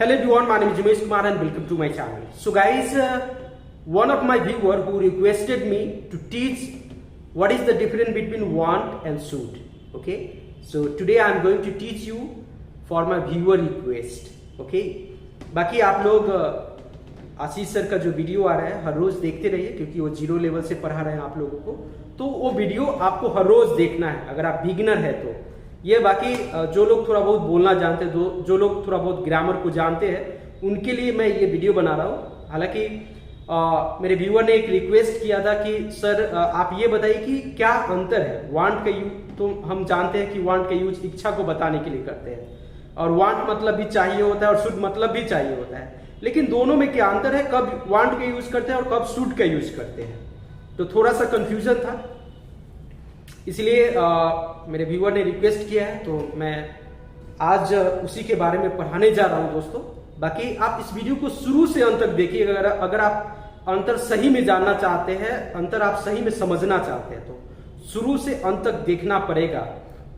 Hello everyone, my name is Jumesh Kumar and welcome to my channel. So guys, one of my viewer who requested me to teach what is the difference between want and should. Okay, so today I am going to teach you for my viewer request. Okay, बाकी आप लोग आशीष sir का जो video आ रहा है हर रोज देखते रहिए, क्योंकि वो 0 लेवल से पढ़ा रहे हैं आप लोगों को, तो वो वीडियो आपको हर रोज देखना है अगर आप बिगिनर है तो। ये बाकी जो लोग थोड़ा बहुत बोलना जानते हैं, जो लोग थोड़ा बहुत ग्रामर को जानते हैं, उनके लिए मैं ये वीडियो बना रहा हूँ। हालांकि मेरे व्यूअर ने एक रिक्वेस्ट किया था कि सर आप ये बताइए कि क्या अंतर है वांट का यूज। तो हम जानते हैं कि वांट का यूज इच्छा को बताने के लिए करते हैं, और वांट मतलब भी चाहिए होता है और शुड मतलब भी चाहिए होता है, लेकिन दोनों में क्या अंतर है, कब वांट का यूज करते हैं और कब शुड का यूज करते हैं। तो थोड़ा सा कंफ्यूजन था, इसलिए मेरे व्यूअर ने रिक्वेस्ट किया है, तो मैं आज उसी के बारे में पढ़ाने जा रहा हूं दोस्तों। बाकी आप इस वीडियो को शुरू से अंत तक देखिए। अगर आप अंतर सही में जानना चाहते हैं, अंतर आप सही में समझना चाहते हैं, तो शुरू से अंत तक देखना पड़ेगा।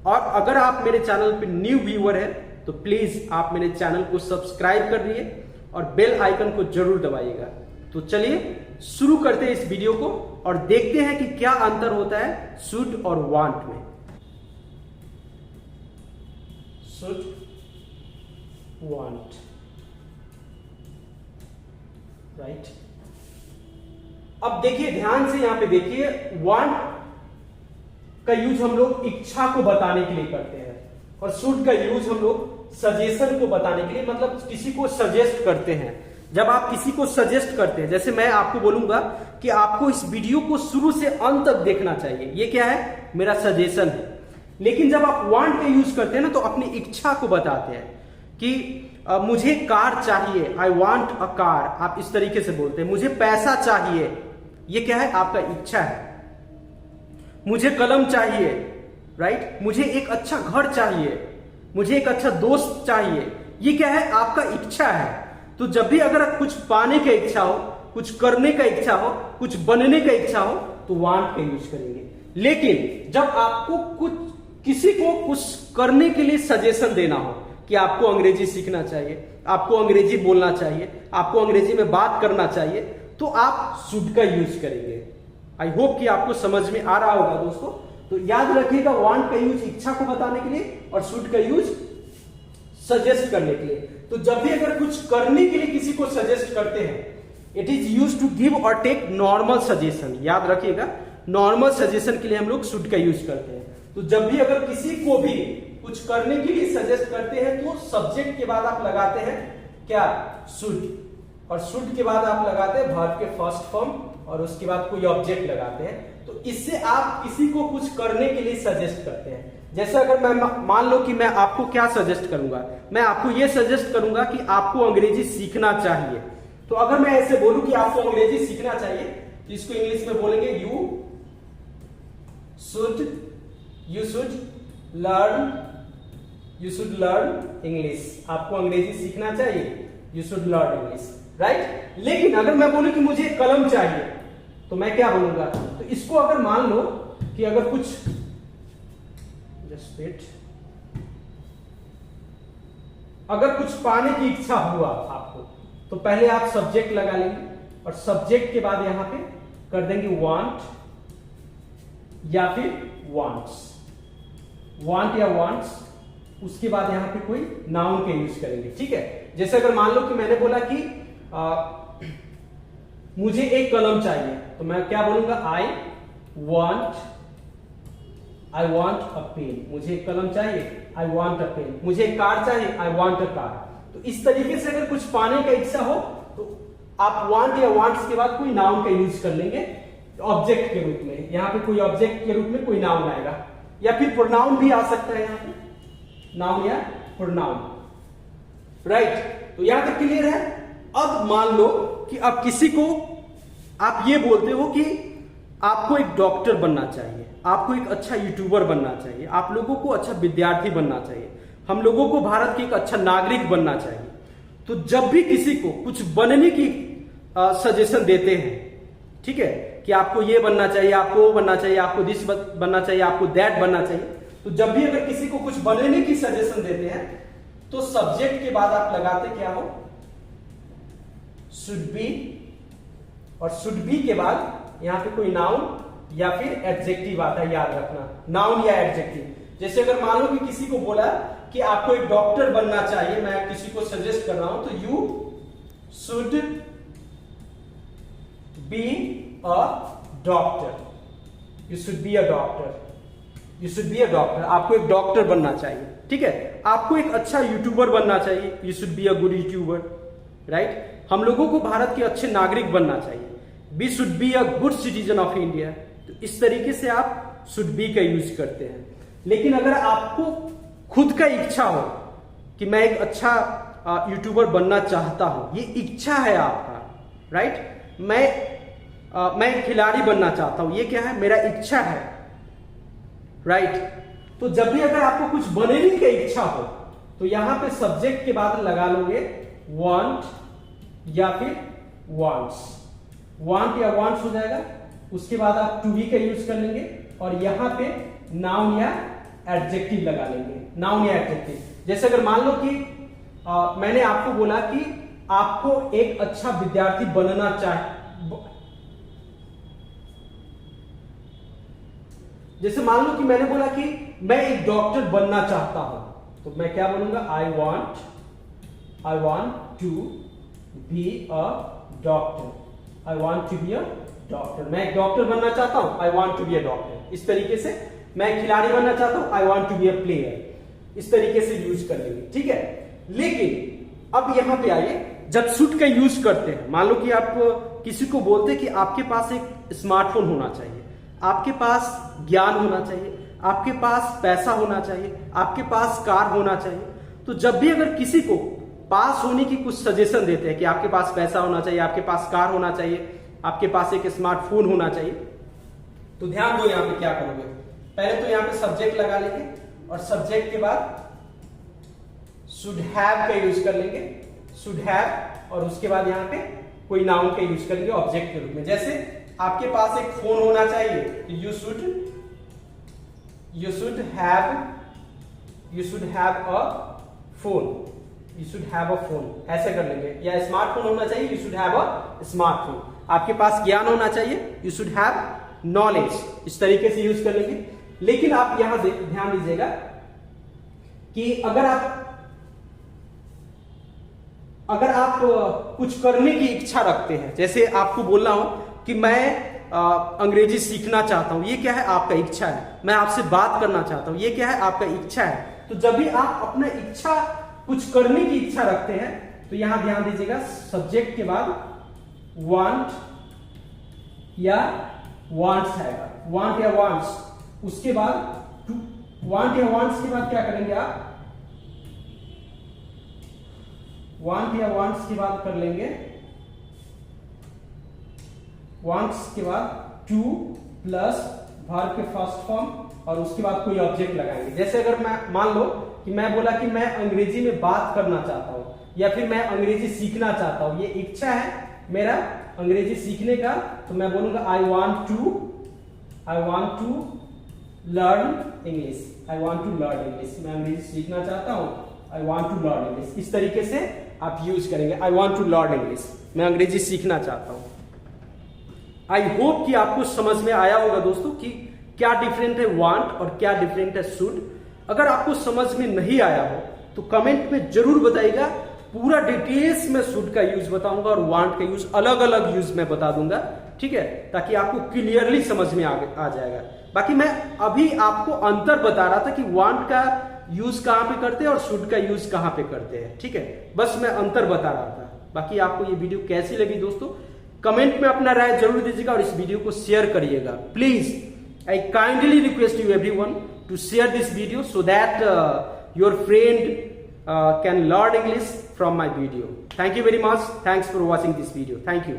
और अगर आप मेरे चैनल पे न्यू व्यूअर है तो प्लीज आप मेरे चैनल को सब्सक्राइब कर दिए और बेल आइकन को जरूर दबाइएगा। तो चलिए शुरू करते हैं इस वीडियो को और देखते हैं कि क्या अंतर होता है शुड और वांट में। Should, want, right. अब देखिए ध्यान से, यहां पे देखिए, वांट का यूज हम लोग इच्छा को बताने के लिए करते हैं, और शुड का यूज हम लोग सजेशन को बताने के लिए, मतलब किसी को सजेस्ट करते हैं। जब आप किसी को सजेस्ट करते हैं, जैसे मैं आपको बोलूंगा कि आपको इस वीडियो को शुरू से अंत तक देखना चाहिए, ये क्या है, मेरा सजेशन है। लेकिन जब आप वांट का यूज करते हैं ना, तो अपनी इच्छा को बताते हैं कि मुझे कार चाहिए, आई वांट अ कार, आप इस तरीके से बोलते हैं। मुझे पैसा चाहिए, ये क्या है, आपका इच्छा है। मुझे कलम चाहिए, राइट। मुझे एक अच्छा घर चाहिए, मुझे एक अच्छा दोस्त चाहिए, ये क्या है, आपका इच्छा है। तो जब भी अगर कुछ पाने का इच्छा हो, कुछ करने का इच्छा हो, कुछ बनने का इच्छा हो, तो वांट का यूज करेंगे। लेकिन जब आपको किसी को कुछ करने के लिए सजेशन देना हो कि आपको अंग्रेजी सीखना चाहिए, आपको अंग्रेजी बोलना चाहिए, आपको अंग्रेजी में बात करना चाहिए, तो आप शुड का यूज करेंगे। आई होप कि आपको समझ में आ रहा होगा दोस्तों। तो याद रखिएगा, वांट का यूज इच्छा को बताने के लिए और शुड का यूज सजेस्ट करने के लिए। तो जब भी अगर कुछ करने के लिए किसी को सजेस्ट करते हैं, it is use to give और टेक नॉर्मल सजेशन। याद रखिएगा, नॉर्मल सजेशन के लिए हम लोग शुड का यूज करते हैं। तो जब भी अगर किसी को भी कुछ करने के लिए सजेस्ट करते हैं, तो सब्जेक्ट के बाद आप लगाते हैं क्या, शुड, और शुड के बाद आप लगाते हैं वर्ब के फर्स्ट फॉर्म, और उसके बाद कोई ऑब्जेक्ट लगाते हैं। तो इससे आप किसी को कुछ करने के लिए सजेस्ट करते हैं। जैसे अगर मैं मान लो कि मैं आपको क्या सजेस्ट करूंगा, मैं आपको यह सजेस्ट करूंगा कि आपको अंग्रेजी सीखना चाहिए। तो अगर मैं ऐसे बोलूं कि आपको अंग्रेजी सीखना चाहिए, तो इसको इंग्लिश में बोलेंगे यू शुड लर्न इंग्लिश। आपको अंग्रेजी सीखना चाहिए, you should learn English, right. लेकिन अगर मैं बोलूं कि मुझे कलम चाहिए, तो मैं क्या बोलूंगा, तो इसको अगर मान लो कि अगर कुछ अगर कुछ पाने की इच्छा हुआ आपको, तो पहले आप सब्जेक्ट लगा लेंगे, और सब्जेक्ट के बाद यहां पे कर देंगे वांट या फिर वांट्स, वांट या वांट्स। उसके बाद यहां पे कोई नाउन का यूज करेंगे, ठीक है। जैसे अगर मान लो कि मैंने बोला कि मुझे एक कलम चाहिए, तो मैं क्या बोलूंगा, आई वांट अ पेन। मुझे एक कलम चाहिए, आई वांट अ पेन। मुझे एक कार चाहिए, आई वांट अ कार। तो इस तरीके से अगर कुछ पाने का इच्छा हो, तो आप वांट या वांट्स के बाद कोई नाउन का यूज कर लेंगे ऑब्जेक्ट के रूप में। यहां पे कोई ऑब्जेक्ट के रूप में कोई नाउन आएगा, या फिर प्रोनाउन भी आ सकता है, यहां पे नाउन या प्रोनाउन, राइट। तो यहां तक क्लियर है। अब मान लो कि अब किसी को आप ये बोलते हो कि आपको एक डॉक्टर बनना चाहिए, आपको एक अच्छा यूट्यूबर बनना चाहिए, आप लोगों को अच्छा विद्यार्थी बनना चाहिए, हम लोगों को भारत के एक अच्छा नागरिक बनना चाहिए। तो जब भी किसी को कुछ बनने की सजेशन देते हैं, ठीक है, कि आपको ये बनना चाहिए, आपको वो बनना चाहिए, आपको दिस बनना चाहिए, आपको दैट बनना चाहिए, तो जब भी अगर किसी को कुछ बनने की सजेशन देते हैं, तो सब्जेक्ट के बाद आप लगाते क्या हो, शुड बी, और शुड बी के बाद यहां पे कोई नाउन या फिर एडजेक्टिव आता है, याद रखना, नाउन या एडजेक्टिव। जैसे अगर मान लो कि किसी को बोला कि आपको एक डॉक्टर बनना चाहिए, मैं किसी को सजेस्ट कर रहा हूं, तो you should be a doctor, you should be a doctor, you should be a doctor, आपको एक डॉक्टर बनना चाहिए, ठीक है। आपको एक अच्छा यूट्यूबर बनना चाहिए, you should be a good YouTuber, right. हम लोगों को भारत के अच्छे नागरिक बनना चाहिए, we should be a good citizen of India. तो इस तरीके से आप शुड बी का यूज करते हैं। लेकिन अगर आपको खुद का इच्छा हो कि मैं एक अच्छा यूट्यूबर बनना चाहता हूं, ये इच्छा है आपका, राइट। मैं एक खिलाड़ी बनना चाहता हूं, ये क्या है, मेरा इच्छा है, राइट। तो जब भी अगर आपको कुछ बनने की इच्छा हो तो यहां पे सब्जेक्ट के बाद लगा लोगे वांट या फिर वांट्स, वांट या वांट्स हो जाएगा। उसके बाद आप टू बी का यूज कर लेंगे और यहां पे नाउन या एडजेक्टिव लगा लेंगे, नाउन या एडजेक्टिव। जैसे अगर मान लो कि मैंने आपको बोला कि आपको एक अच्छा विद्यार्थी बनना जैसे मान लो कि मैंने बोला कि मैं एक डॉक्टर बनना चाहता हूं, तो मैं क्या बोलूंगा, I want to be a doctor, I want to be a doctor, मैं एक डॉक्टर बनना चाहता हूं, I want to be a doctor. इस तरीके से मैं खिलाड़ी बनना चाहता हूं, I want to be a player, इस तरीके से यूज कर लेंगे, ठीक है। लेकिन अब यहां पे आइए, जब शुड का यूज करते हैं, मान लो कि आप किसी को बोलते हैं कि आपके पास एक स्मार्टफोन होना चाहिए, आपके पास ज्ञान होना चाहिए, आपके पास पैसा होना चाहिए, आपके पास कार होना चाहिए। तो जब भी अगर किसी को पास होने की कुछ सजेशन देते हैं कि आपके पास पैसा होना चाहिए, आपके पास कार होना चाहिए, आपके पास एक स्मार्टफोन होना चाहिए, तो ध्यान दो यहां पे क्या करोगे, पहले तो यहां पे सब्जेक्ट लगा लेंगे और सब्जेक्ट के बाद शुड हैव का यूज कर लेंगे, शुड हैव, और उसके बाद यहां पे कोई नाउन का यूज करेंगे ऑब्जेक्ट के रूप में। जैसे आपके पास एक फोन होना चाहिए, तो you should have a phone, you should have a phone, ऐसे कर लेंगे। या स्मार्टफोन होना चाहिए, you should have a smartphone. आपके पास ज्ञान होना चाहिए, यू शुड हैव नॉलेज, इस तरीके से यूज कर लेंगे। लेकिन आप यहां ध्यान दीजिएगा कि अगर आप कुछ करने की इच्छा रखते हैं, जैसे आपको बोलना हो कि मैं अंग्रेजी सीखना चाहता हूं, ये क्या है, आपका इच्छा है। मैं आपसे बात करना चाहता हूं, ये क्या है, आपका इच्छा है। तो जब भी आप अपना इच्छा, कुछ करने की इच्छा रखते हैं, तो यहां ध्यान दीजिएगा सब्जेक्ट के बाद वांट या वांट्स आएगा, वांट या वांट्स। उसके बाद वांट या वांट्स के बाद क्या करेंगे आप, वांट या वांट्स के बाद कर लेंगे, वांट्स के बाद टू प्लस वर्ब के फर्स्ट फॉर्म और उसके बाद कोई ऑब्जेक्ट लगाएंगे। जैसे अगर मैं मान लो कि मैं बोला कि मैं अंग्रेजी में बात करना चाहता हूं या फिर मैं अंग्रेजी सीखना चाहता हूं, ये इच्छा है मेरा अंग्रेजी सीखने का, तो मैं बोलूंगा I want to learn English, I want to learn English, मैं अंग्रेजी सीखना चाहता हूं, I want to learn English. इस तरीके से आप यूज करेंगे, I want to learn English, मैं अंग्रेजी सीखना चाहता हूं। आई होप कि आपको समझ में आया होगा दोस्तों कि क्या डिफरेंट है वांट और क्या डिफरेंट है शुड। अगर आपको समझ में नहीं आया हो तो कमेंट में जरूर बताइएगा, पूरा डिटेल्स में शुड का यूज बताऊंगा और वांट का यूज अलग अलग यूज में बता दूंगा, ठीक है, ताकि आपको क्लियरली समझ में आ जाएगा। बाकी मैं अभी आपको अंतर बता रहा था कि वांट का यूज कहां पे करते हैं और शुड का यूज कहां पे करते हैं, ठीक है, बस मैं अंतर बता रहा था। बाकी आपको ये वीडियो कैसी लगी दोस्तों, कमेंट में अपना राय जरूर दीजिएगा और इस वीडियो को शेयर करिएगा। Please I kindly request you everyone to share this video so that your friend can learn English from my video. Thank you very much. Thanks for watching this video. Thank you.